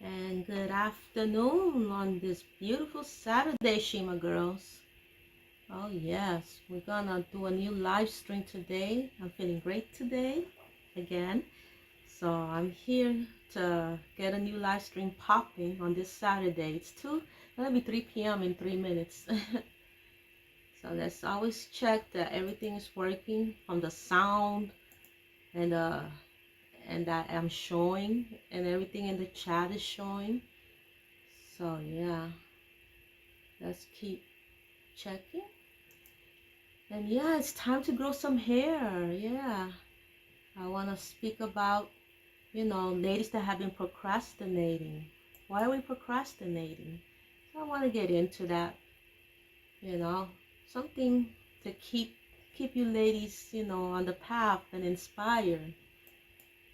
And good afternoon on this beautiful Saturday, Shima girls. Oh yes, we're gonna do a new live stream today. I'm feeling great today again. So I'm here to get a new live stream popping on this Saturday. Gonna be 3 p.m. in 3 minutes. So let's always check that everything is working from the sound and that I'm showing and everything in the chat is showing. So yeah, let's keep checking. And yeah, it's time to grow some hair. Yeah, I want to speak about, ladies that have been procrastinating. Why are we procrastinating? So I want to get into that, you know, something to keep you ladies, on the path and inspired.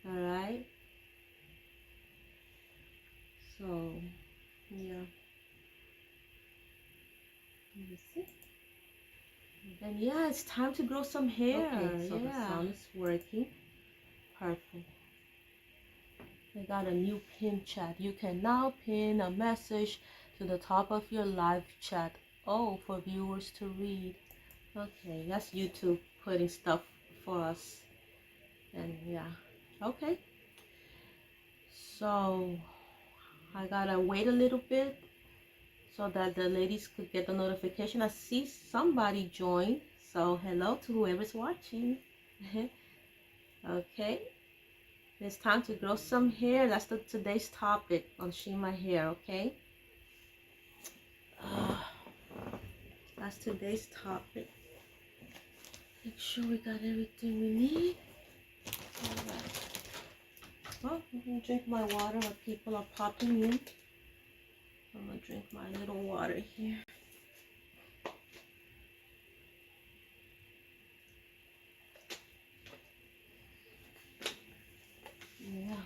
All right. So yeah, let me see. And yeah, it's time to grow some hair. Okay, so the sound is working. Perfect. I got a new pin chat. You can now pin a message to the top of your live chat. Oh, for viewers to read. Okay, that's YouTube putting stuff for us. And yeah, okay. So I gotta wait a little bit so that the ladies could get the notification. I see somebody join. So hello to whoever's watching. Okay. It's time to grow some hair. That's today's topic on Shima Hair, okay? That's today's topic. Make sure we got everything we need. Alright. Well, I'm gonna drink my water while people are popping in. I'm gonna drink my little water here. Yeah.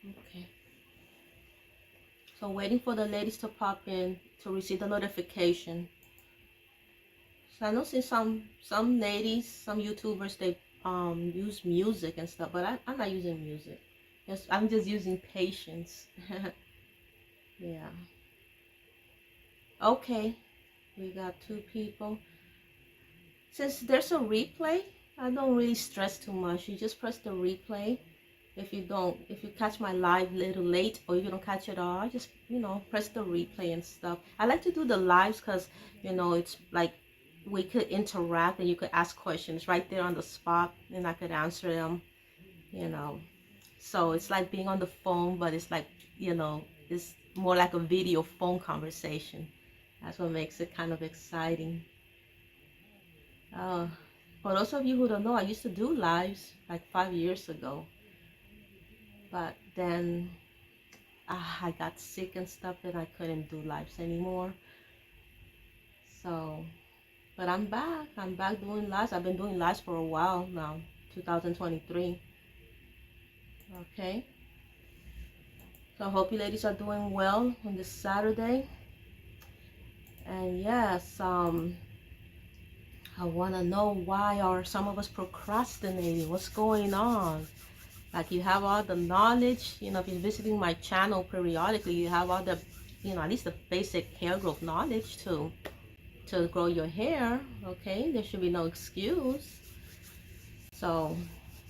Okay. So waiting for the ladies to pop in to receive the notification. So I know since some ladies, some YouTubers, they use music and stuff, but I'm not using music. Yes, I'm just using patience. Yeah. Okay. We got 2 people. Since there's a replay, I don't really stress too much. You just press the replay. If you catch my live a little late or if you don't catch it all, just, press the replay and stuff. I like to do the lives because, it's like we could interact and you could ask questions right there on the spot and I could answer them, you know. So it's like being on the phone, but it's like, it's more like a video phone conversation. That's what makes it kind of exciting. Uh, for those of you who don't know, I used to do lives like 5 years ago, but then I got sick and stuff and I couldn't do lives anymore. So, but I'm back. I'm back doing lives. I've been doing lives for a while now, 2023. Okay. So I hope you ladies are doing well on this Saturday. And yes, I want to know why are some of us procrastinating? What's going on? Like you have all the knowledge, if you're visiting my channel periodically, you have all the, at least the basic hair growth knowledge to grow your hair, okay? There should be no excuse. So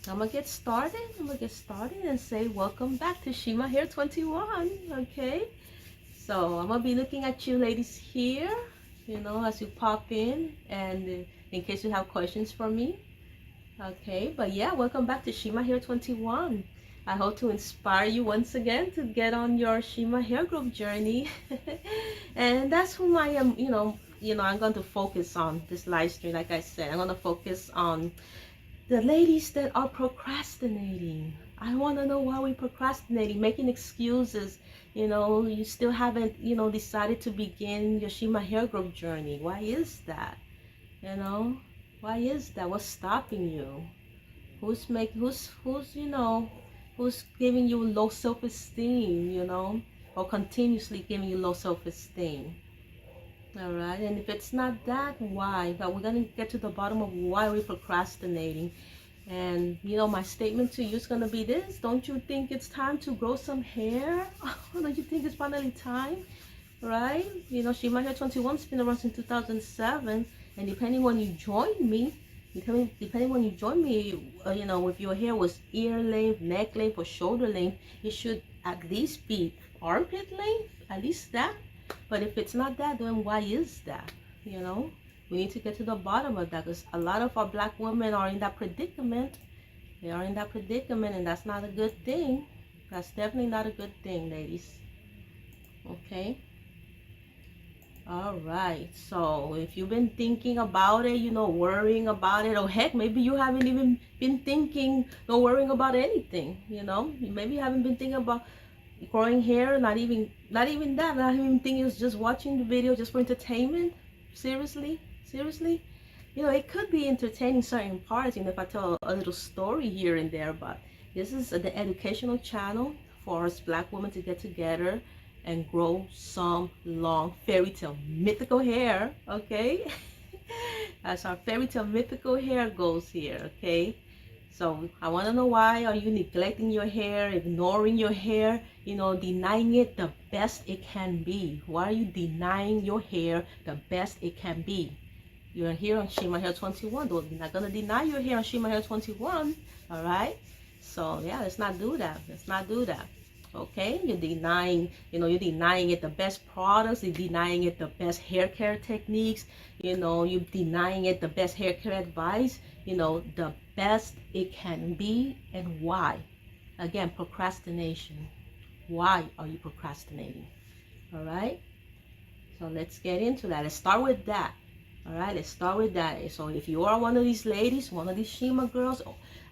I'm gonna get started. And say welcome back to Shima Hair 21, okay? So I'm gonna be looking at you ladies here, as you pop in and in case you have questions for me. Okay, but yeah, welcome back to Shima Hair 21. I hope to inspire you once again to get on your Shima hair growth journey. And that's whom I am, I'm going to focus on this live stream. Like I said, I'm going to focus on the ladies that are procrastinating. I want to know why we're procrastinating, making excuses. You still haven't, decided to begin your Shima hair growth journey. Why is that? Why is that? What's stopping you? Who's giving you low self-esteem, or continuously giving you low self-esteem? All right, and if it's not that, why? But we're gonna get to the bottom of why we're procrastinating. And you know, my statement to you is gonna be this: don't you think it's time to grow some hair? Don't you think it's finally time? Right? You know, Shima Hair 21's been around since 2007, and depending when you joined me, depending when you joined me, you know, if your hair was ear length, neck length, or shoulder length, it should at least be armpit length, at least that. But if it's not that, then why is that? You know, we need to get to the bottom of that, because a lot of our black women are in that predicament. They are in that predicament, and that's not a good thing. That's definitely not a good thing, ladies. Okay. All right, so if you've been thinking about it, you know, worrying about it, or heck, maybe you haven't even been thinking or worrying about anything, you know, maybe you haven't been thinking about growing hair, not even that, not even thinking, it's just watching the video just for entertainment. Seriously, you know, it could be entertaining certain parts, you know, if I tell a little story here and there, but this is the educational channel for us black women to get together and grow some long fairy tale mythical hair. Okay. That's our fairy tale mythical hair goes here. Okay, so I want to know, why are you neglecting your hair, ignoring your hair, you know, denying it the best it can be? Why are you denying your hair the best it can be? You're here on Shima Hair 21, though. You're not going to deny your hair on Shima Hair 21. All right, so yeah, let's not do that. Let's not do that. Okay, you're denying, you know, you're denying it the best products, you're denying it the best hair care techniques, you know, you're denying it the best hair care advice, you know, the best it can be. And why? Again, procrastination. Why are you procrastinating? All right, so let's get into that. Let's start with that. All right, let's start with that. So if you are one of these ladies, one of these Shima girls,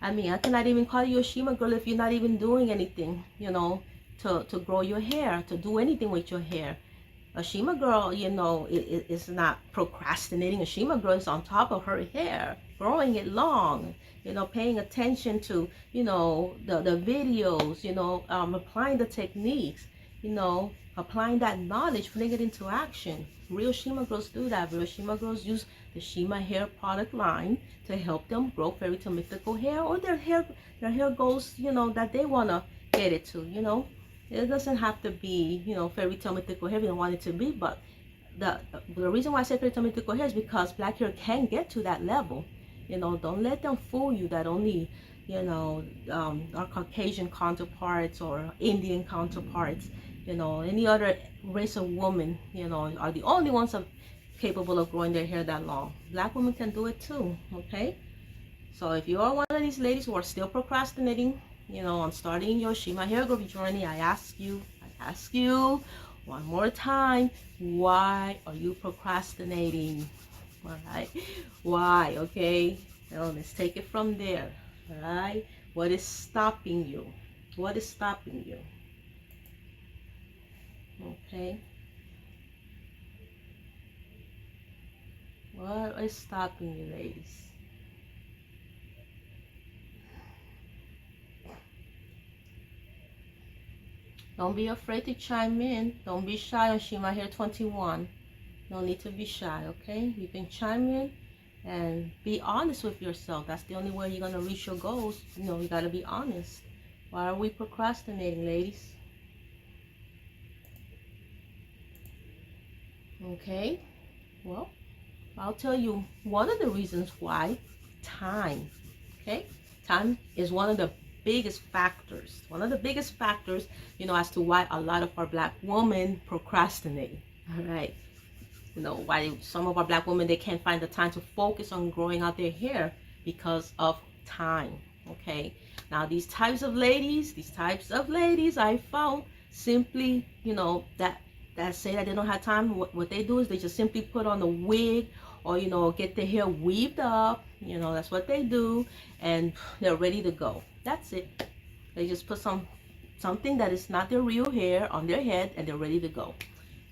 I mean, I cannot even call you a Shima girl if you're not even doing anything, you know, to grow your hair, to do anything with your hair. A Shima girl, you know, is not procrastinating. A Shima girl is on top of her hair, growing it long, you know, paying attention to, you know, the videos, you know, applying the techniques, you know, applying that knowledge, putting it into action. Real Shima girls do that. Real Shima girls use the Shima hair product line to help them grow fairy tale mythical hair, or their hair goals, you know, that they want to get it to, you know. It doesn't have to be, you know, fairy tale mythical hair if you don't want it to be, but the reason why I say fairy tale mythical hair is because black hair can get to that level. You know, don't let them fool you that only, you know, our Caucasian counterparts or Indian counterparts, you know, any other race of women, you know, are the only ones capable of growing their hair that long. Black women can do it too. Okay, so if you are one of these ladies who are still procrastinating, you know, on starting your Shima hair growth journey, I ask you one more time, why are you procrastinating? All right, why? Okay, well, let's take it from there. All right, what is stopping you? What is stopping you? Okay, what is stopping you, ladies? Don't be afraid to chime in. Don't be shy on Shima Hair 21. No need to be shy, okay? You can chime in and be honest with yourself. That's the only way you're going to reach your goals. You know, you got to be honest. Why are we procrastinating, ladies? Okay, well, I'll tell you one of the reasons why. Time. Okay, time is one of the biggest factors, you know, as to why a lot of our black women procrastinate. All right, you know, why some of our black women, they can't find the time to focus on growing out their hair because of time. Okay, now these types of ladies I found simply, you know, that say that they don't have time. What they do is they just simply put on a wig, or, you know, get their hair weaved up, you know, that's what they do, and they're ready to go. That's it. They just put something that is not their real hair on their head, and they're ready to go.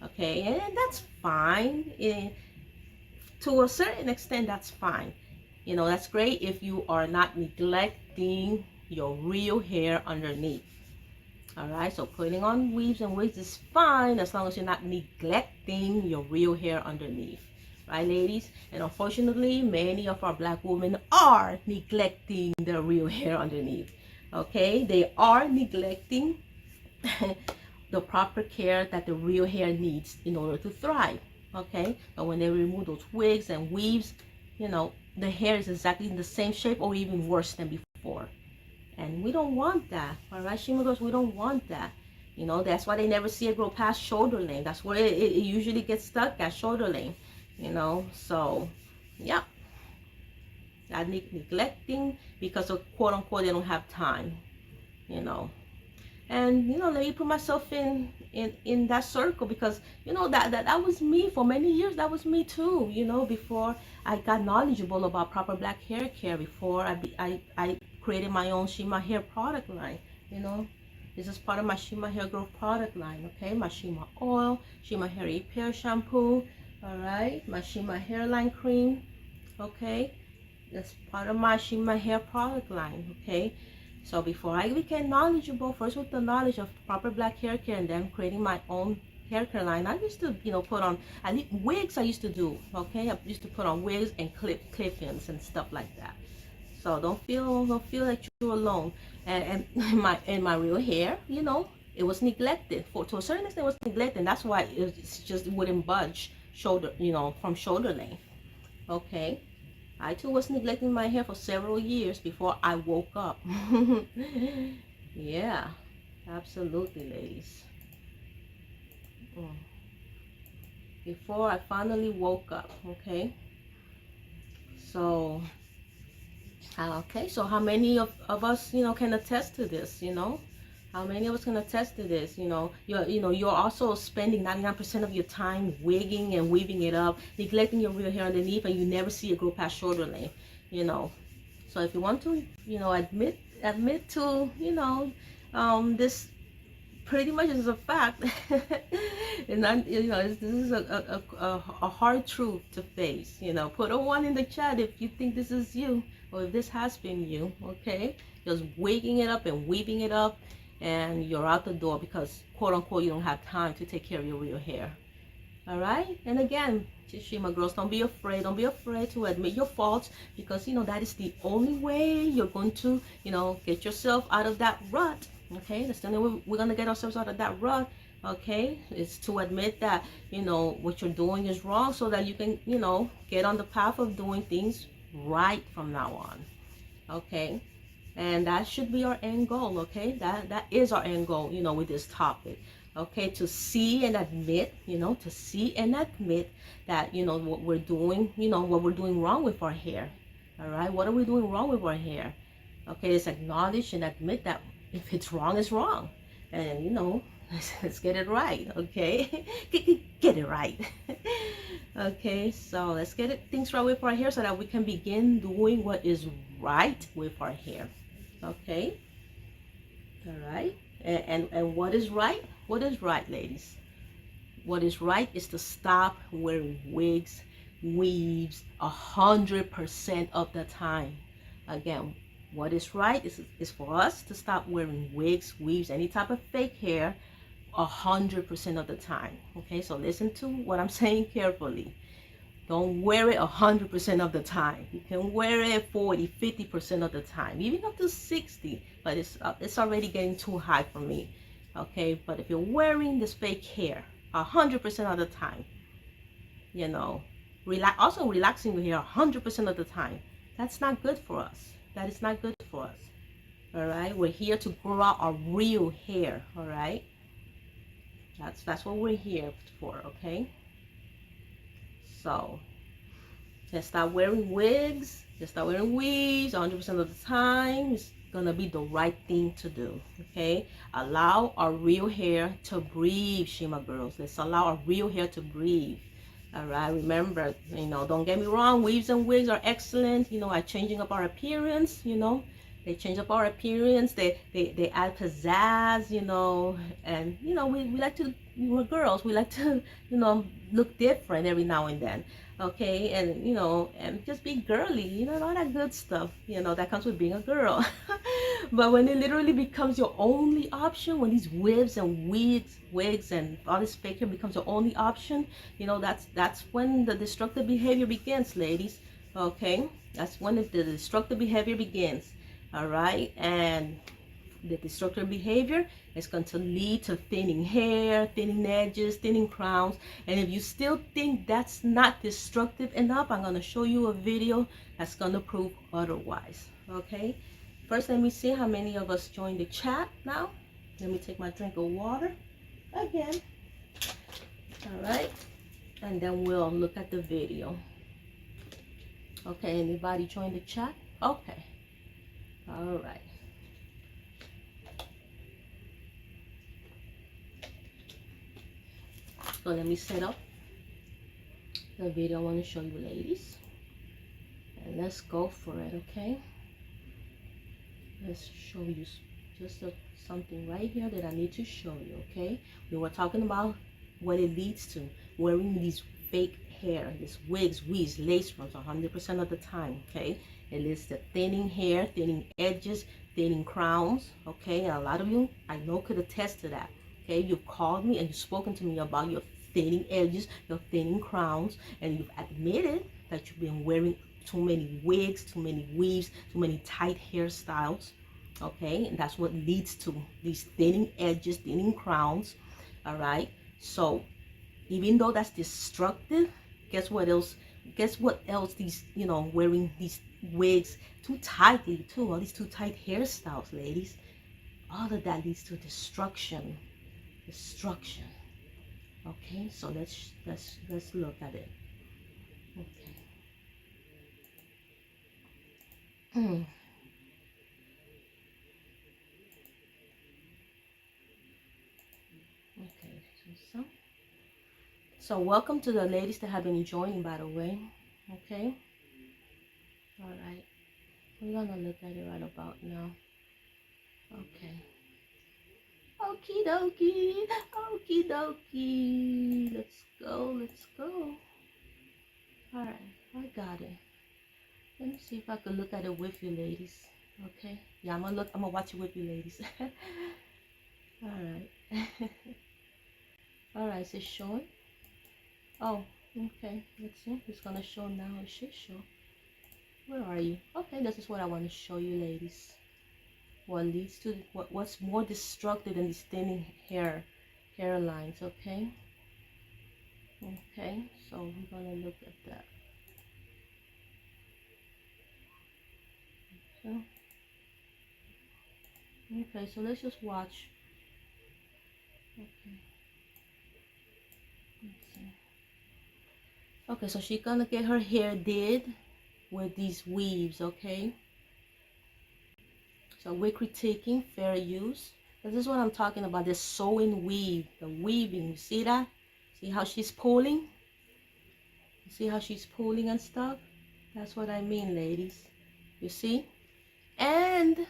Okay, and that's fine. To a certain extent, that's fine. You know, that's great if you are not neglecting your real hair underneath. All right, so putting on weaves and wigs is fine as long as you're not neglecting your real hair underneath. Right, ladies? And unfortunately, many of our black women are neglecting their real hair underneath. Okay, they are neglecting the proper care that the real hair needs in order to thrive. Okay, but when they remove those wigs and weaves, you know, the hair is exactly in the same shape or even worse than before. And we don't want that. All right, Shima girls, we don't want that. You know, that's why they never see it grow past shoulder length. That's where it usually gets stuck at shoulder length. You know, so yeah, not neglecting because of quote unquote they don't have time. You know, and you know, let me put myself in that circle because you know that was me for many years. That was me too. You know, before I got knowledgeable about proper black hair care, before I created my own Shima hair product line. You know, this is part of my Shima hair growth product line. Okay, my Shima oil, Shima hair repair shampoo. All right, my Shima hairline cream. Okay, that's part of my Shima hair product line. Okay, so before I became knowledgeable, first with the knowledge of proper black hair care and then creating my own hair care line, I used to, you know, put on, I need wigs I used to do, okay? I used to put on wigs and clip-ins and stuff like that. So don't feel like you're alone. And my real hair, you know, it was neglected. To a certain extent, it was neglected. And that's why it just wouldn't budge shoulder, you know, from shoulder length, okay? I too was neglecting my hair for several years before I woke up. Yeah, absolutely, ladies. Before I finally woke up, okay? So, okay, so how many of us, you know, can attest to this, you know? How many of us can attest to this? You know, you're also spending 99% of your time wigging and weaving it up, neglecting your real hair underneath, and you never see it grow past shoulder length. You know, so if you want to, you know, admit to, you know, this pretty much is a fact, and not, you know, this is a hard truth to face. You know, put a 1 in the chat if you think this is you or if this has been you. Okay, just wigging it up and weaving it up and you're out the door because quote unquote you don't have time to take care of your real hair. All right, and again, Shima girls, don't be afraid to admit your faults because you know that is the only way you're going to, you know, get yourself out of that rut. Okay, that's the only way we're gonna get ourselves out of that rut. Okay, it's to admit that, you know, what you're doing is wrong so that you can, you know, get on the path of doing things right from now on. Okay, and that should be our end goal. Okay, that is our end goal, you know, with this topic. Okay, to see and admit, you know, to see and admit that, you know, what we're doing, you know, what we're doing wrong with our hair. All right, what are we doing wrong with our hair? Okay, let's acknowledge and admit that if it's wrong, it's wrong, and you know, let's get it right. Okay, get it right. Okay, so let's get things right with our hair so that we can begin doing what is right with our hair. Okay, all right, and what is right? What is right, ladies? What is right is to stop wearing wigs, weaves 100% of the time. Again, what is right is for us to stop wearing wigs, weaves, any type of fake hair 100% of the time. Okay, so listen to what I'm saying carefully. Don't wear it 100% of the time. You can wear it 40, 50% of the time, even up to 60, but it's already getting too high for me. Okay, but if you're wearing this fake hair 100% of the time, you know, also relaxing your hair 100% of the time, that's not good for us. That is not good for us. All right, we're here to grow out our real hair. All right, that's what we're here for. Okay, so let's start wearing wigs, let's start wearing weaves 100% of the time. It's gonna be the right thing to do. Okay, allow our real hair to breathe, Shima girls. Let's allow our real hair to breathe. All right, remember, you know, don't get me wrong, weaves and wigs are excellent, you know, at changing up our appearance, you know, They change up our appearance. They add pizzazz, you know, and you know we like to, we're girls, we like to, you know, look different every now and then. Okay, and you know, and just be girly, you know, all that good stuff, you know, that comes with being a girl. But when it literally becomes your only option, when these wigs and wigs and all this fake hair becomes your only option, you know, that's when the destructive behavior begins, ladies. Okay, that's when the destructive behavior begins. All right, and the destructive behavior is going to lead to thinning hair, thinning edges, thinning crowns. And if you still think that's not destructive enough, I'm going to show you a video that's going to prove otherwise. Okay, first let me see how many of us joined the chat now. Let me take my drink of water again. All right, and then we'll look at the video. Okay, anybody join the chat? Okay, all right. So let me set up the video I want to show you, ladies, and let's go for it. Okay, let's show you just something right here that I need to show you. Okay, we were talking about what it leads to, wearing these fake hair, these wigs, weaves, lace fronts 100% of the time. Okay, it leads to thinning hair, thinning edges, thinning crowns. Okay, and a lot of you I know could attest to that. Okay, you've called me and you've spoken to me about your thinning edges, your thinning crowns, and you've admitted that you've been wearing too many wigs, too many weaves, too many tight hairstyles. Okay, and that's what leads to these thinning edges, thinning crowns. All right, so even though that's destructive, guess what else? Guess what else? These, you know, wearing these wigs too tightly, too, all these too tight hairstyles, ladies, all of that leads to destruction. Okay, so let's look at it. Okay. Okay, so welcome to the ladies that have been joining, by the way. Okay, all right, we're gonna look at it right about now. Okay, okie dokie, okie dokie, let's go. All right, I got it. Let me see if I can look at it with you, ladies. Okay, yeah, I'm gonna watch it with you, ladies. All right. All right, is it showing? Oh, okay, let's see. It's gonna show now. It should show. Where are you? Okay, this is what I want to show you, ladies. What leads to what's more destructive than these thinning hairlines? Okay. Okay, so we're gonna look at that. Okay, so let's just watch. Okay. Let's see. Okay, so she's gonna get her hair did with these weaves. Okay. So we're critiquing fair use. This is what I'm talking about. The sewing weave, the weaving. You see that? See how she's pulling? You see how she's pulling and stuff? That's what I mean, ladies. You see? And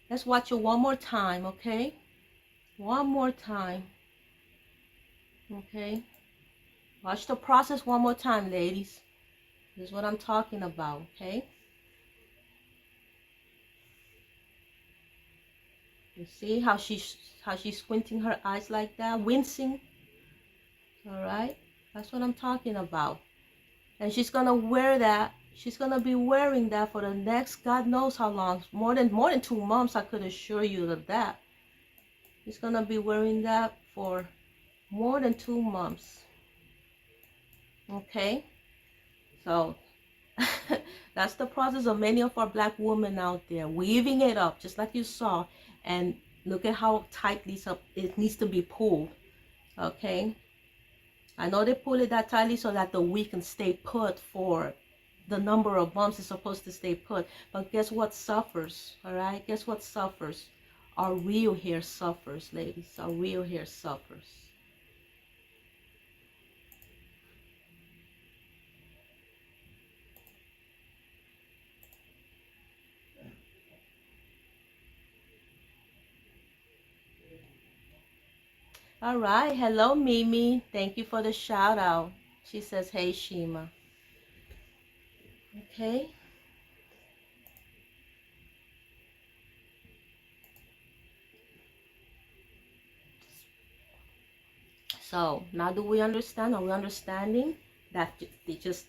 let's watch it one more time, okay? One more time. Okay? Watch the process one more time, ladies. This is what I'm talking about, okay? You see how she's squinting her eyes like that, wincing. All right, that's what I'm talking about. And she's gonna wear that. She's gonna be wearing that for the next God knows how long. More than 2 months, I could assure you of that. She's gonna be wearing that for more than 2 months. Okay, so that's the process of many of our black women out there, weaving it up just like you saw. And look at how tightly it needs to be pulled. Okay, I know they pull it that tightly so that the weave can stay put for the number of months it's supposed to stay put. But guess what suffers? All right, guess what suffers? Our real hair suffers, ladies. Our real hair suffers. All right. Hello, Mimi. Thank you for the shout out. She says, hey, Shima. Okay. So now do we understand? Are we understanding that they just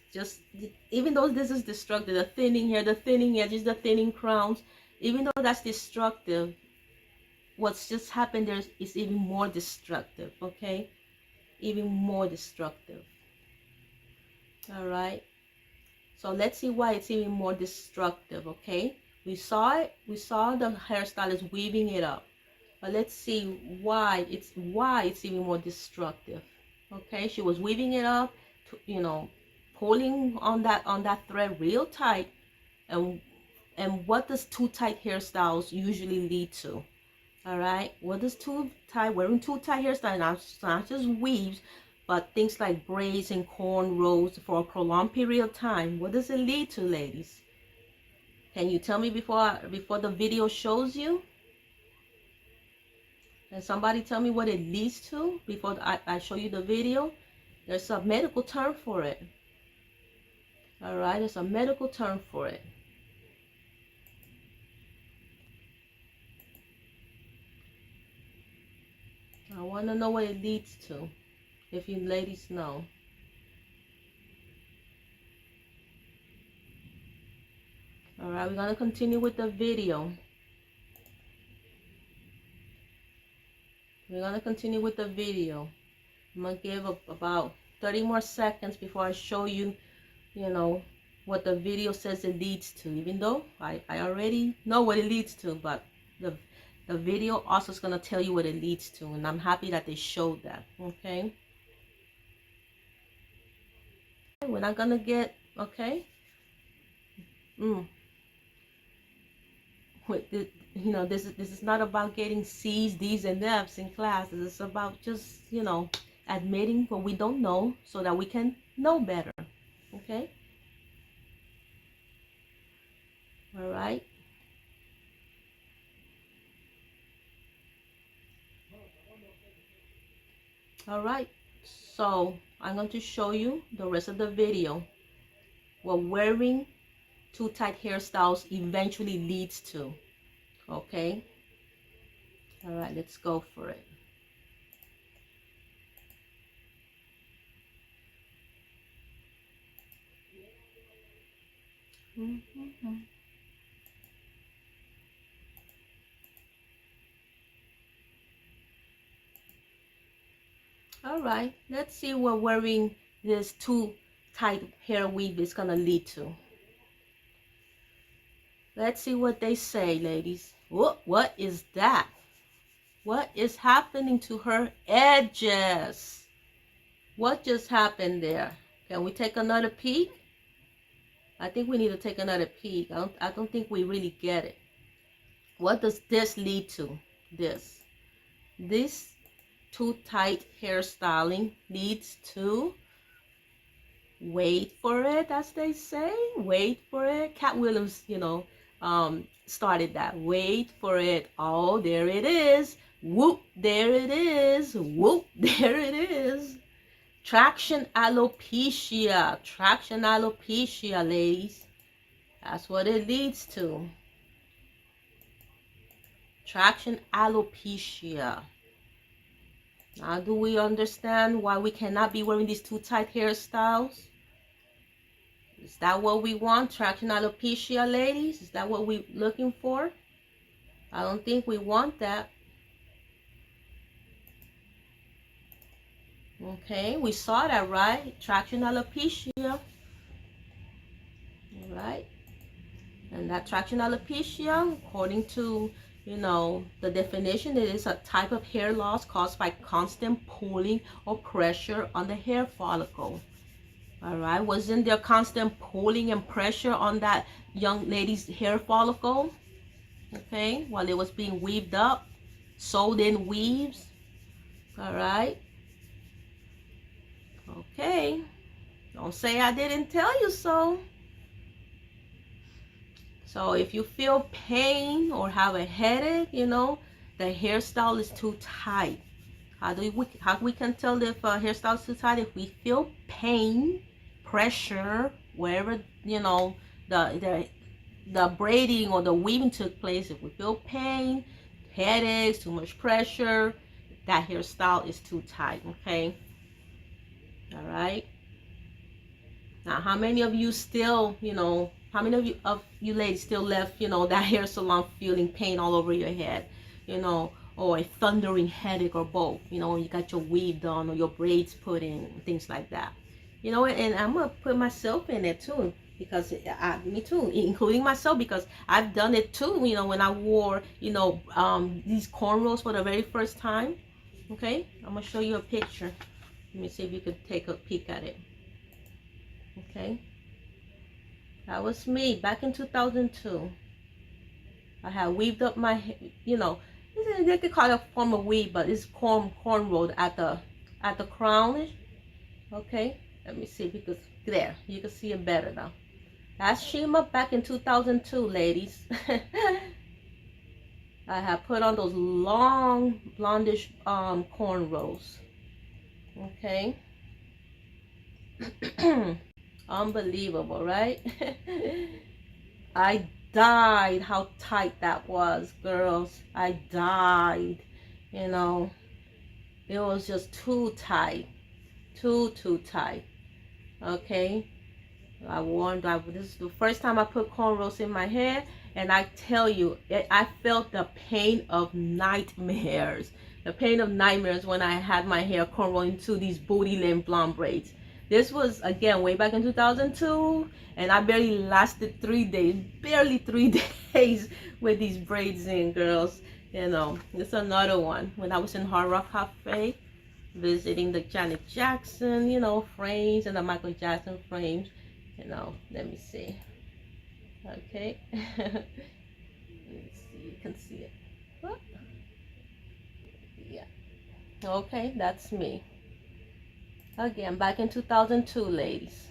even though this is destructive, the thinning hair, the thinning edges, the thinning crowns, even though that's destructive, what's just happened there is even more destructive, okay? Even more destructive. All right. So let's see why it's even more destructive, okay? We saw it. We saw the hairstylist weaving it up. But let's see why it's even more destructive. Okay, she was weaving it up, pulling on that thread real tight, and what does too tight hairstyles usually lead to? All right, what does wearing too tight hairstyle, not just weaves, but things like braids and cornrows for a prolonged period of time? What does it lead to, ladies? Can you tell me before the video shows you? Can somebody tell me what it leads to before I show you the video? There's a medical term for it. All right, there's a medical term for it. I want to know what it leads to, if you ladies know. All right, we're going to continue with the video. We're going to continue with the video. I'm going to give about 30 more seconds before I show you, what the video says it leads to. Even though I already know what it leads to, but the video also is going to tell you what it leads to. And I'm happy that they showed that, okay? We're not going to get, okay? This is not about getting C's, D's, and F's in classes. It's about just, admitting what we don't know so that we can know better. Okay? All right? All right. So I'm going to show you the rest of the video. What wearing too tight hairstyles eventually leads to. Okay? All right, let's go for it. All right, let's see what wearing this too tight hair weave is gonna lead to. Let's see what they say, ladies. What is that? What is happening to her edges? What just happened there? Can we take another peek? I think we need to take another peek. I don't think we really get it. What does this lead to? This too tight hairstyling leads to, wait for it, as they say, wait for it. Cat Williams, started that. Wait for it. Oh, there it is. Whoop, there it is. Whoop, there it is. Traction alopecia. Traction alopecia, ladies. That's what it leads to. Traction alopecia. Now, do we understand why we cannot be wearing these too tight hairstyles? Is that what we want? Traction alopecia, ladies? Is that what we're looking for? I don't think we want that. Okay, we saw that, right? Traction alopecia. All right. And that traction alopecia, according to, the definition, it is a type of hair loss caused by constant pulling or pressure on the hair follicle. All right, wasn't there constant pulling and pressure on that young lady's hair follicle? Okay, while it was being weaved up, sewed in weaves. All right. Okay, don't say I didn't tell you so. So if you feel pain or have a headache, the hairstyle is too tight. How we can tell if a hairstyle is too tight? If we feel pain, pressure, wherever, you know, the braiding or the weaving took place. If we feel pain, headaches, too much pressure, that hairstyle is too tight. Okay. All right. Now, how many of you still, you know, how many of you ladies still left, you know, that hair salon feeling pain all over your head, you know, or a thundering headache, or both, you know, when you got your weave done or your braids put in, things like that, you know? And I'm gonna put myself in it too, because me too, including myself, because I've done it too, you know, when I wore, you know, these cornrows for the very first time. Okay, I'm gonna show you a picture. Let me see if you could take a peek at it. Okay, that was me back in 2002. I had weaved up my, you know, they could call it a form of weave, but it's cornrowed at the crown. Okay, let me see if you could, there, you can see it better now. That's Shima back in 2002, ladies. I had put on those long blondish cornrows. Okay. Unbelievable, right? I died how tight that was, girls. I died. You know, it was just too tight. Too tight. Okay. This is the first time I put cornrows in my hair, and I tell you, I felt the pain of nightmares. The pain of nightmares when I had my hair cornrowed into these booty length blonde braids. This was, again, way back in 2002, and I barely lasted 3 days, barely 3 days with these braids in, girls. You know, it's another one. When I was in Hard Rock Cafe, visiting the Janet Jackson, you know, frames, and the Michael Jackson frames. You know, let me see. Okay. Let me see, you can see it. What? Yeah. Okay, that's me. Again, back in 2002, ladies.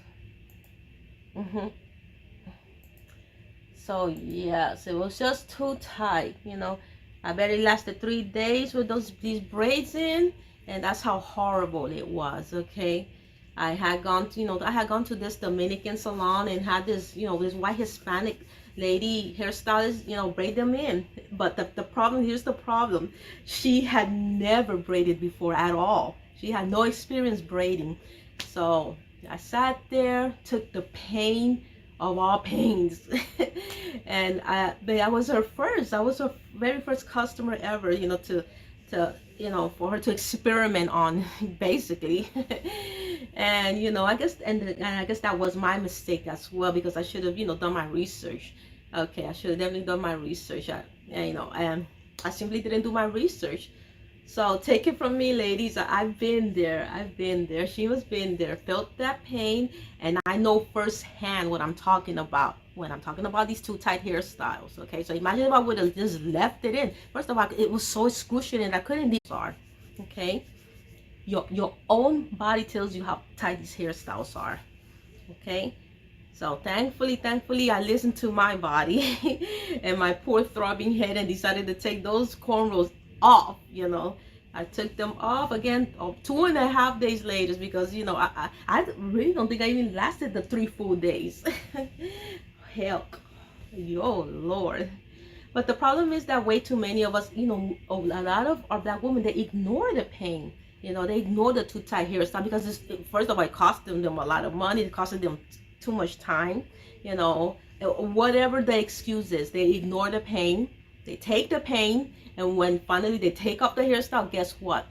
So yes, it was just too tight, you know. I barely lasted 3 days with these braids in, and that's how horrible it was. Okay, I had gone to, you know, I had gone to this Dominican salon and had this, you know, this white Hispanic lady hairstylist, you know, braid them in. But the problem, here's the problem, she had never braided before at all. She had no experience braiding. So I sat there, took the pain of all pains. And I was her first. I was her very first customer ever, you know, to you know, for her to experiment on, basically. And you know, I guess, and I guess that was my mistake as well, because I should have, you know, done my research. Okay, I should have definitely done my research. You know, and I simply didn't do my research. So take it from me, ladies, I've been there. I've been there. She has been there, felt that pain, and I know firsthand what I'm talking about when I'm talking about these too tight hairstyles. Okay, so imagine if I would have just left it in. First of all, it was so excruciating, I couldn't leave. Okay, your own body tells you how tight these hairstyles are. Okay, so thankfully, I listened to my body and my poor throbbing head, and decided to take those cornrows off. You know, I took them off again 2.5 days later, because, you know, I really don't think I even lasted the 3 full days. Hell, yo, Lord. But the problem is that way too many of us, you know, a lot of our Black women, they ignore the pain. You know, they ignore the too tight hairstyle, because it's, first of all, it cost them a lot of money. It costed them too much time. You know, whatever the excuse is, they ignore the pain. They take the pain, and when finally they take off the hairstyle, guess what?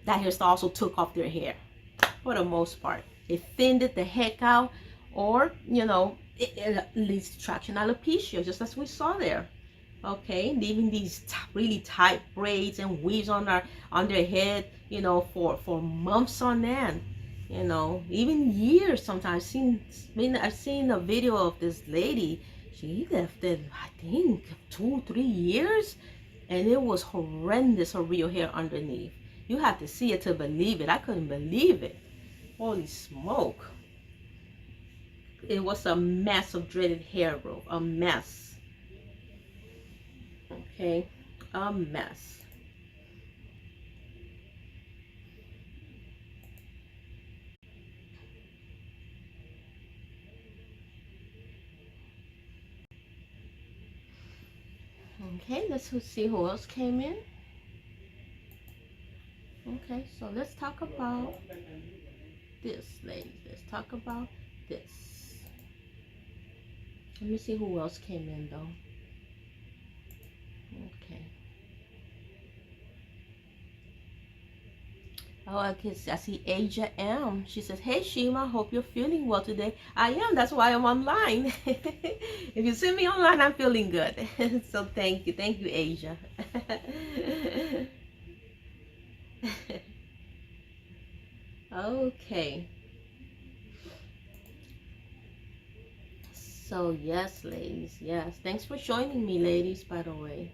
That hairstyle also took off their hair, for the most part. It thinned it the heck out, or, you know, it leads to traction alopecia, just as we saw there. Okay, leaving these really tight braids and weaves on their head, you know, for months on end, you know, even years sometimes. I've seen a video of this lady. She left it, I think, 2-3 years, and it was horrendous, her real hair underneath. You have to see it to believe it. I couldn't believe it. Holy smoke. It was a mess of dreaded hair growth, a mess. Okay, a mess. Okay, let's see who else came in. Okay, so let's talk about this, ladies. Let's talk about this. Let me see who else came in, though. Okay. Oh, I see Asia M. She says, "Hey Shima, hope you're feeling well today." I am. That's why I'm online. If you see me online, I'm feeling good. So thank you, Asia. Okay. So yes, ladies, yes. Thanks for joining me, ladies. By the way.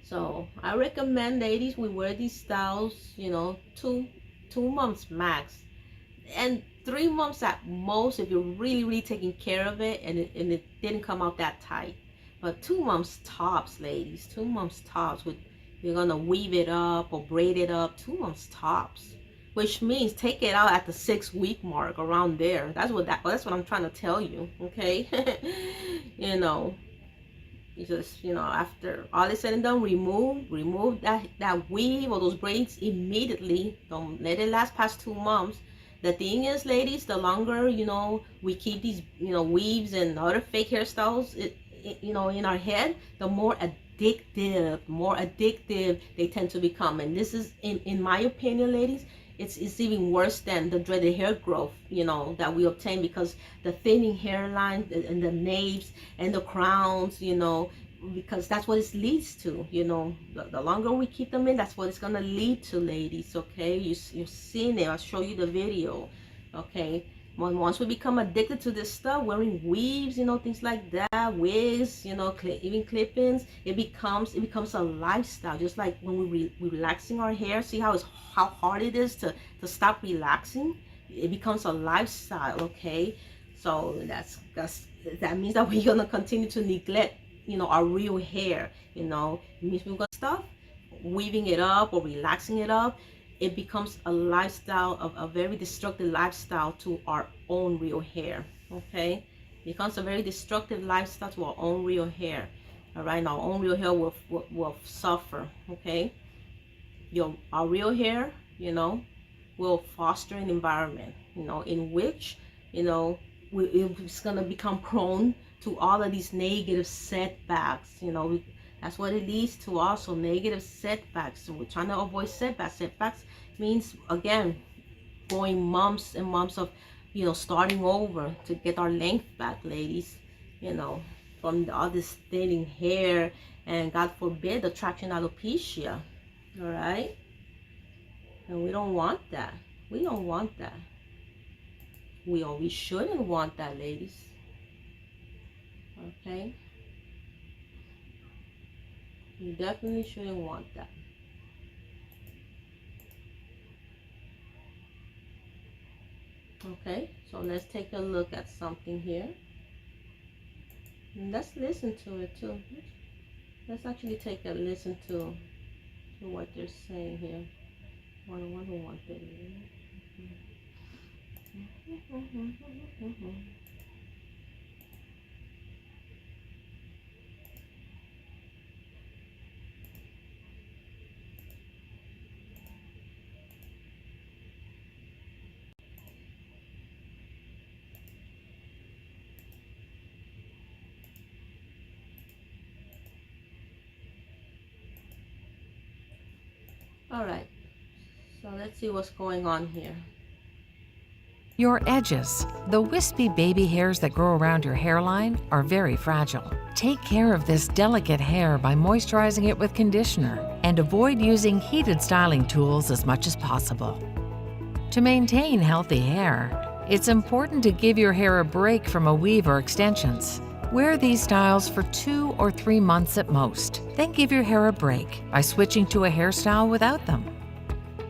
So I recommend, ladies, we wear these styles, you know, two months max, and 3 months at most if you're really taking care of it and it didn't come out that tight. But 2 months tops, ladies. 2 months tops. With you're gonna weave it up or braid it up. 2 months tops, which means take it out at the 6 week mark, around there. That's what I'm trying to tell you. Okay. You know, you just, you know, after all is said and done, remove that weave or those braids immediately. Don't let it last past 2 months. The thing is, ladies, the longer, you know, we keep these, you know, weaves and other fake hairstyles, you know, in our head, the more addictive they tend to become. And this is, in my opinion, ladies, it's even worse than the dreaded hair growth, you know, that we obtain, because the thinning hairline and the naves and the crowns, you know, because that's what it leads to, you know. The longer we keep them in, that's what it's gonna lead to, ladies. Okay, you've seen it. I'll show you the video. Okay, once we become addicted to this stuff, wearing weaves, you know, things like that, wigs, you know, even clip-ins, it becomes a lifestyle. Just like when we relaxing our hair, see how hard it is to stop relaxing. It becomes a lifestyle. Okay, so that means that we're gonna continue to neglect, you know, our real hair. You know, it means we're gonna stuff weaving it up or relaxing it up. It becomes a lifestyle, of a very destructive lifestyle to our own real hair. Okay, it becomes a very destructive lifestyle to our own real hair. All right, and our own real hair will suffer. Okay, our real hair, you know, will foster an environment, you know, in which, you know, it's gonna become prone to all of these negative setbacks. You know, that's what it leads to, also negative setbacks. So we're trying to avoid setbacks. Setbacks means, again, going months and months of, you know, starting over to get our length back, ladies. You know, from all this thinning hair, and God forbid the traction alopecia. All right, and we don't want that. We don't want that. We shouldn't want that, ladies. Okay, you definitely shouldn't want that. Okay, so let's take a look at something here, and let's listen to it too. Let's actually take a listen to what they're saying here. One who wanted it. All right, so let's see what's going on here. Your edges, the wispy baby hairs that grow around your hairline, are very fragile. Take care of this delicate hair by moisturizing it with conditioner and avoid using heated styling tools as much as possible. To maintain healthy hair, it's important to give your hair a break from a weave or extensions. Wear these styles for 2 or 3 months at most, then give your hair a break by switching to a hairstyle without them.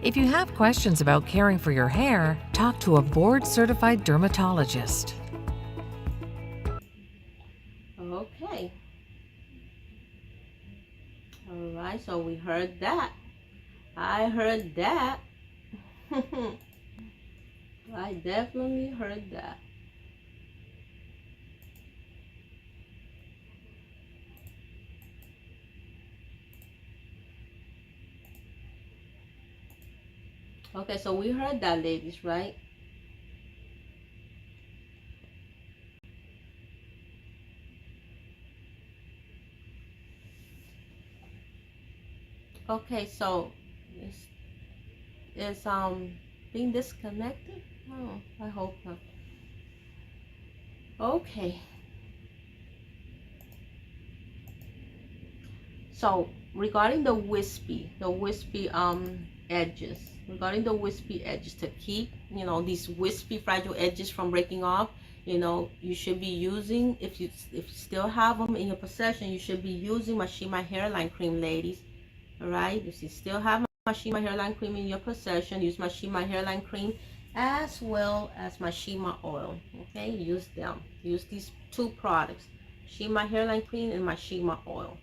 If you have questions about caring for your hair, talk to a board-certified dermatologist. Okay. All right, so we heard that. I heard that. I definitely heard that. Okay, so we heard that, ladies, right? Okay, so is being disconnected? Oh, I hope not. Okay, so regarding the wispy edges, regarding the wispy edges, to keep, you know, these wispy fragile edges from breaking off, you know, you should be using, if you still have them in your possession, you should be using Mashima hairline cream, ladies. All right, if you still have Mashima hairline cream in your possession, use Mashima hairline cream as well as Mashima oil. Okay, use them. Use these two products, Mashima hairline cream and Mashima oil.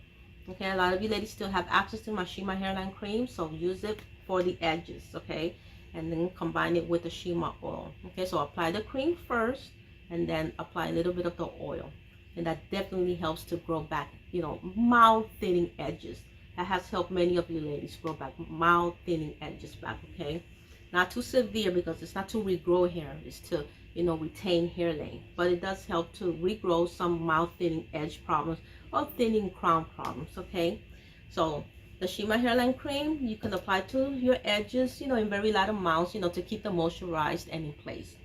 Okay, a lot of you ladies still have access to Mashima hairline cream, so use it for the edges. Okay, and then combine it with the Shima oil. Okay, so apply the cream first and then apply a little bit of the oil, and that definitely helps to grow back, you know, mild thinning edges. That has helped many of you ladies grow back mild thinning edges back. Okay, not too severe, because it's not to regrow hair, it's to, you know, retain hair length, but it does help to regrow some mild thinning edge problems or thinning crown problems. Okay, so the Shima hairline cream you can apply to your edges, you know, in very light amounts, you know, to keep them moisturized and in place.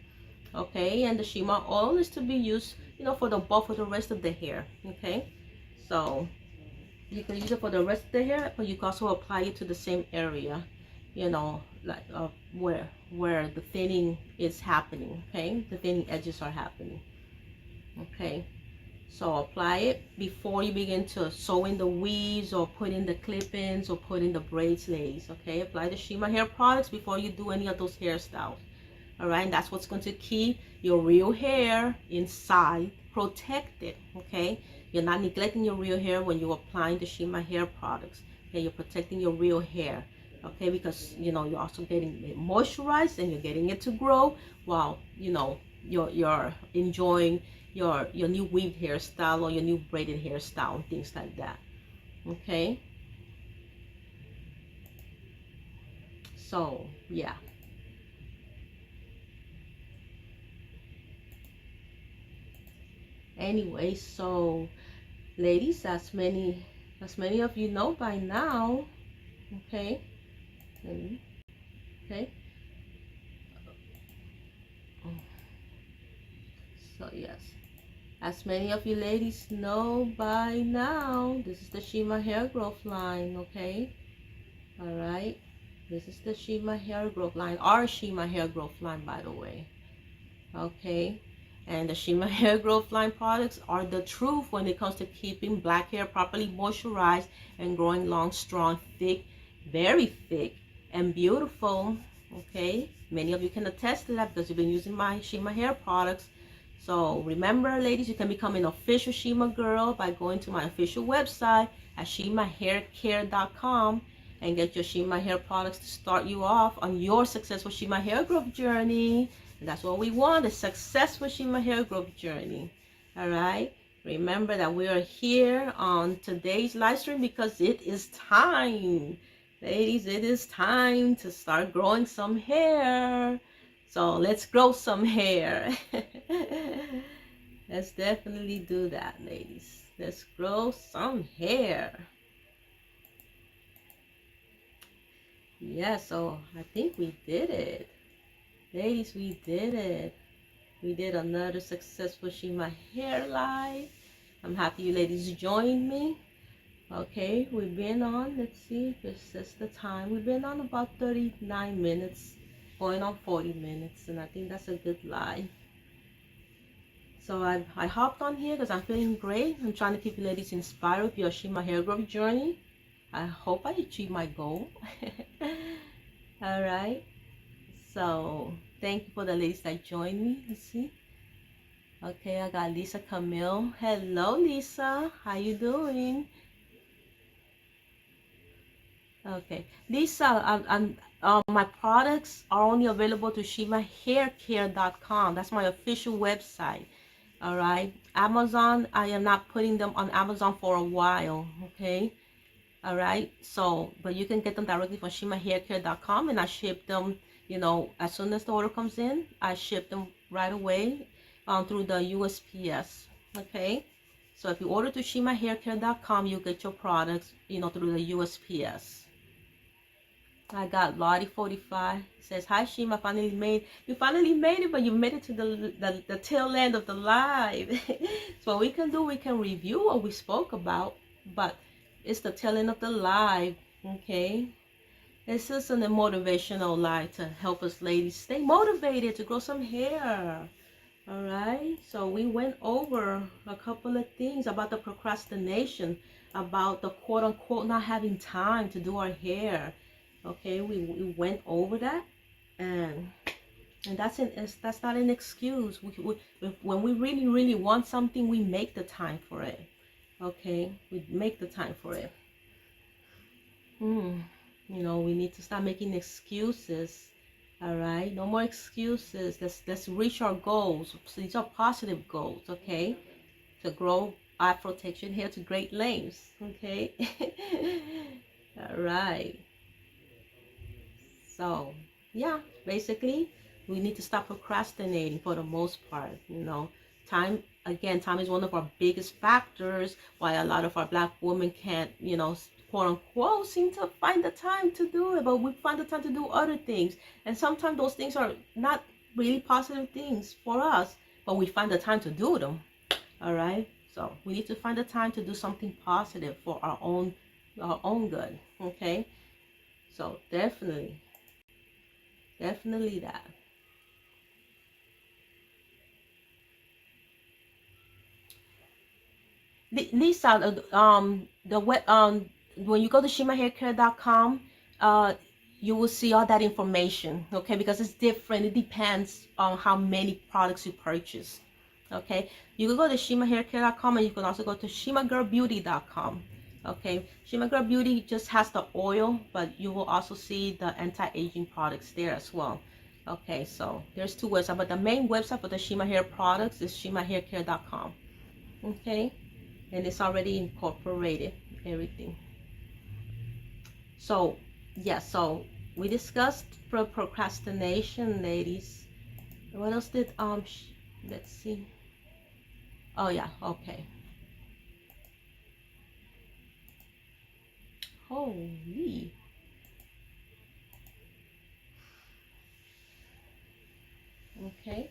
Okay, and the Shima oil is to be used, you know, for the bulk of the rest of the hair. Okay, so you can use it for the rest of the hair, but you can also apply it to the same area, you know, like where the thinning is happening. Okay, the thinning edges are happening. Okay, so apply it before you begin to sew in the weaves or put in the clip-ins or put in the braids, ladies. Okay, apply the Shima hair products before you do any of those hairstyles. All right, and that's what's going to keep your real hair inside protected. Okay, you're not neglecting your real hair when you're applying the Shima hair products. Okay, you're protecting your real hair. Okay, because, you know, you're also getting it moisturized and you're getting it to grow while, you know, you're enjoying your new weaved hairstyle or your new braided hairstyle and things like that. Okay, so yeah. Anyway, so ladies, as many of you know by now, okay, okay, so yes, as many of you ladies know by now, this is the Shima hair growth line. Okay, all right, this is the Shima hair growth line, our Shima hair growth line, by the way. Okay, and the Shima hair growth line products are the truth when it comes to keeping black hair properly moisturized and growing long, strong, thick, very thick and beautiful. Okay, many of you can attest to that because you've been using my Shima hair products. So remember, ladies, you can become an official Shima girl by going to my official website at shimahaircare.com and get your Shima hair products to start you off on your successful Shima hair growth journey. And that's what we want, a successful Shima hair growth journey. All right, remember that we are here on today's live stream because it is time, ladies, it is time to start growing some hair. So let's grow some hair. Let's definitely do that, ladies. Let's grow some hair. Yeah, so I think we did it. Ladies, we did it. We did another successful Shima hair live. I'm happy you ladies joined me. Okay, we've been on, let's see if it says the time. We've been on about 39 minutes, going on 40 minutes, and I think that's a good live. So I hopped on here because I'm feeling great. I'm trying to keep you ladies inspired with your Shima hair growth journey. I hope I achieve my goal. All right. So thank you for the ladies that joined me. Let's see. Okay, I got Lisa Camille. Hello, Lisa. How you doing? Okay, Lisa, my products are only available to shimahaircare.com. That's my official website. All right, Amazon, I am not putting them on Amazon for a while. Okay, all right. So, but you can get them directly from shimahaircare.com, and I ship them you know, as soon as the order comes in, I ship them right away through the USPS. Okay, so if you order to shimahaircare.com, you get your products, you know, through the USPS. I got Lottie45 says, "Hi Shima, you finally made it, but you made it to the tail end of the live." So what we can do, we can review what we spoke about, but it's the tail end of the live. Okay, this is a motivational live to help us ladies stay motivated to grow some hair. All right, so we went over a couple of things about the procrastination, about the quote unquote not having time to do our hair. Okay, we went over that, and that's not an excuse. When we really want something, we make the time for it. Okay, we make the time for it. You know, we need to stop making excuses. All right, no more excuses. Let's reach our goals. So these are positive goals. Okay, to grow Afro textured hair to great lengths. Okay. All right. So yeah, basically we need to stop procrastinating for the most part. You know, time is one of our biggest factors why a lot of our Black women can't, you know, quote unquote seem to find the time to do it, but we find the time to do other things, and sometimes those things are not really positive things for us, but we find the time to do them. All right, so we need to find the time to do something positive for our own good. Okay, so definitely that. Lisa, when you go to shimahaircare.com, you will see all that information, okay? Because it's different. It depends on how many products you purchase, okay? You can go to shimahaircare.com, and you can also go to shimagirlbeauty.com, okay? Shima Girl Beauty just has the oil, but you will also see the anti-aging products there as well. Okay, so there's two websites, but the main website for the Shima Hair products is shimahaircare.com. Okay, and it's already incorporated everything. So yeah, so we discussed procrastination, ladies. What else did let's see. Oh yeah, okay. Holy. Okay,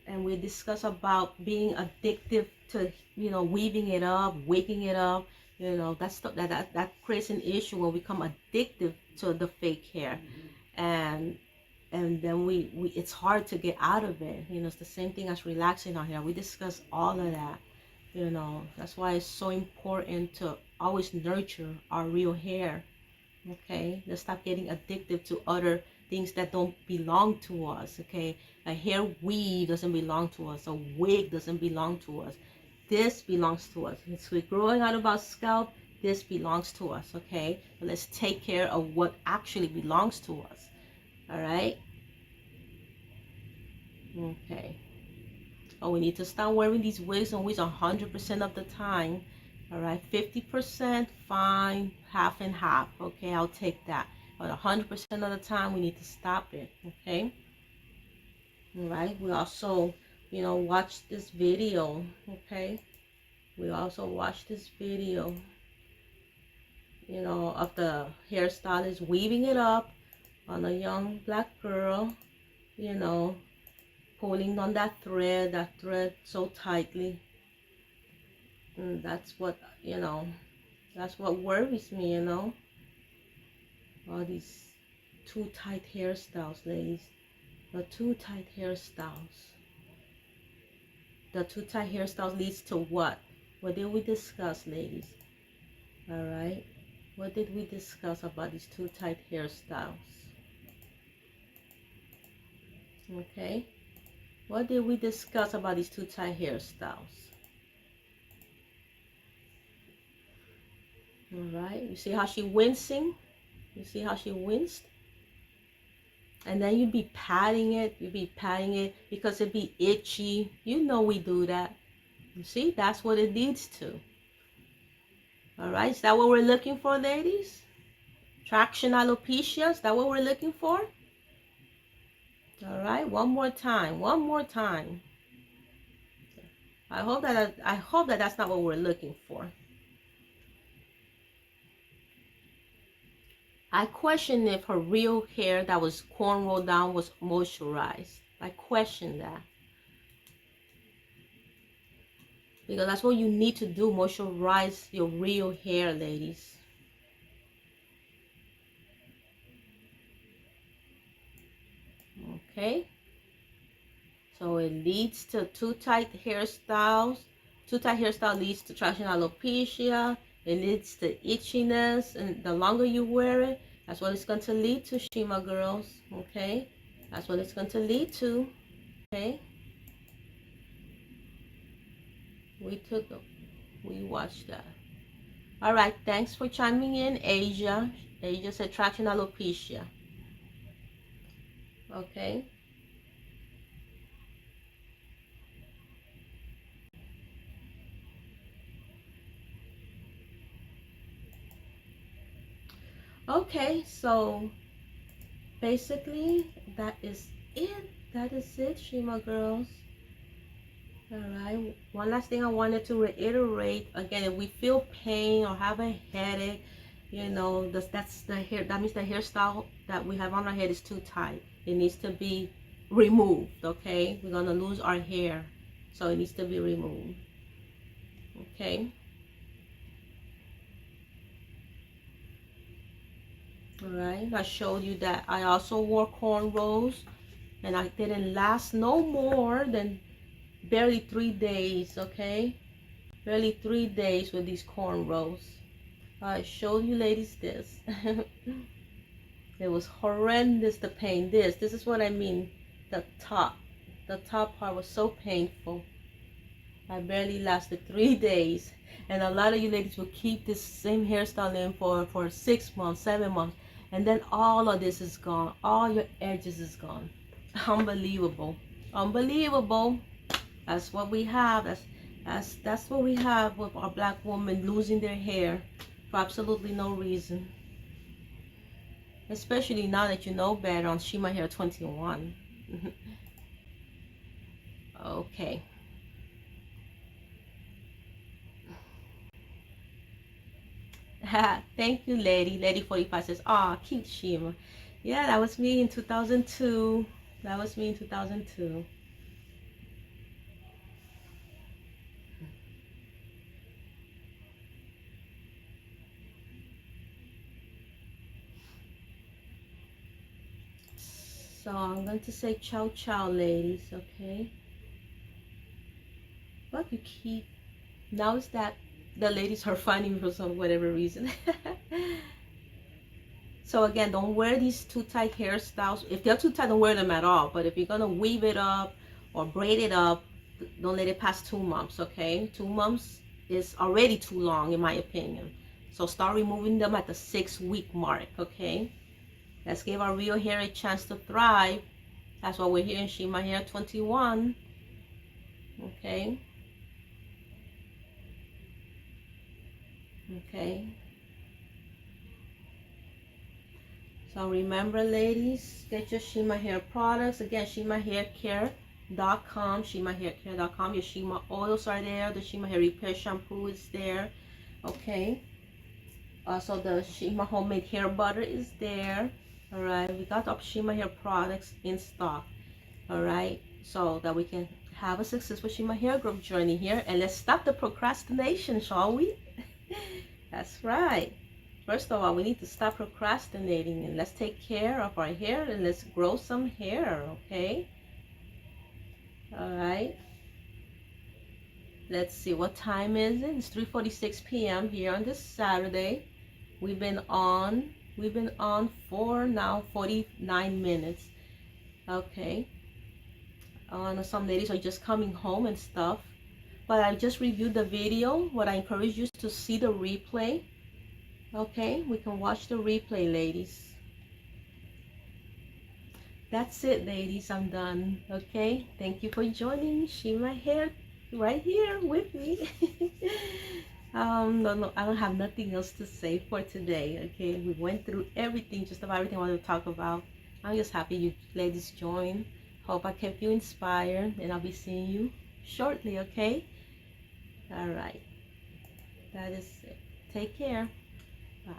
and we discuss about being addictive to, you know, weaving it up, wigging it up. You know, that creates an issue when we become addictive to the fake hair, and then we it's hard to get out of it. You know, it's the same thing as relaxing our hair. We discuss all of that. You know, that's why it's so important to always nurture our real hair. Okay, let's stop getting addicted to other things that don't belong to us. Okay, a hair weave doesn't belong to us, a wig doesn't belong to us. This belongs to us. It's growing out of our scalp. This belongs to us. Okay, but let's take care of what actually belongs to us. All right. Okay. Oh, we need to start wearing these wigs and wigs 100% of the time. All right, 50% fine, half and half. Okay, I'll take that. But 100% of the time, we need to stop it. Okay. All right. We also, you know, watch this video. Okay. We also watch this video, you know, of the hairstylist weaving it up on a young Black girl, you know, pulling on that thread so tightly. And that's what, you know, that's what worries me, you know. All these too tight hairstyles, ladies. The too tight hairstyles. The too tight hairstyles leads to what? What did we discuss, ladies? All right. What did we discuss about these too tight hairstyles? Okay. What did we discuss about these too tight hairstyles? All right. You see how she wincing? You see how she winced? And then you'd be patting it. You'd be patting it because it'd be itchy. You know we do that. You see, that's what it leads to. All right. Is that what we're looking for, ladies? Traction alopecia? Is that what we're looking for? All right, one more time, one more time. I hope that that's not what we're looking for. I question if her real hair that was cornrowed down was moisturized. I question that. Because that's what you need to do, moisturize your real hair, ladies. Okay? So it leads to too tight hairstyles. Too tight hairstyle leads to traction alopecia. It leads to itchiness. And the longer you wear it, that's what it's going to lead to, Shima girls. Okay? That's what it's going to lead to. Okay? We watched that. All right, thanks for chiming in, Asia. Asia said traction alopecia. Okay. Okay, so basically that is it. That is it, Shima girls. All right. One last thing I wanted to reiterate. Again, if we feel pain or have a headache, you know, that's the hair. That means the hairstyle that we have on our head is too tight. It needs to be removed. Okay, we're gonna lose our hair, so it needs to be removed. Okay. All right. I showed you that I also wore cornrows, and I didn't last no more than barely 3 days. Okay, barely 3 days with these cornrows. I showed you ladies this. It was horrendous, the pain. This is what I mean. The top part was so painful. I barely lasted 3 days. And a lot of you ladies will keep this same hairstyle in for 6 months, 7 months. And then all of this is gone. All your edges is gone. Unbelievable. Unbelievable. That's what we have. That's what we have with our black women losing their hair for absolutely no reason. Especially now that you know better on Shima Hair 21. Okay. Thank you, lady. Lady 45 says, "Ah, cute Shima." Yeah, that was me in 2002. That was me in 2002. So I'm going to say ciao ciao, ladies, okay? But you keep, now is that the ladies are finding me for some whatever reason. So again, don't wear these too tight hairstyles. If they're too tight, don't wear them at all. But if you're gonna weave it up or braid it up, don't let it pass 2 months, okay? 2 months is already too long in my opinion. So start removing them at the 6-week mark, okay? Let's give our real hair a chance to thrive. That's why we're here in Shima Hair 21, okay? Okay. So remember, ladies, get your Shima Hair products. Again, ShimaHairCare.com, ShimaHairCare.com. Your Shima oils are there. The Shima Hair Repair Shampoo is there. Okay. Also, the Shima Homemade Hair Butter is there. All right. We got the Shima Hair products in stock. All right. So that we can have a successful Shima Hair growth journey here. And let's stop the procrastination, shall we? That's right. First of all, we need to stop procrastinating and let's take care of our hair and let's grow some hair, okay? All right. Let's see, what time is it? It's 3:46 p.m. here on this Saturday. We've been on for now 49 minutes. Okay. I know some ladies are just coming home and stuff, but I just reviewed the video. What I encourage you to see the replay. Okay, we can watch the replay, ladies. That's it, ladies. I'm done. Okay, thank you for joining Shima Hair right here with me. No, I don't have nothing else to say for today. Okay, we went through everything, just about everything I wanted to talk about. I'm just happy you ladies joined. Hope I kept you inspired, and I'll be seeing you shortly, okay? All right. That is it. Take care. Bye.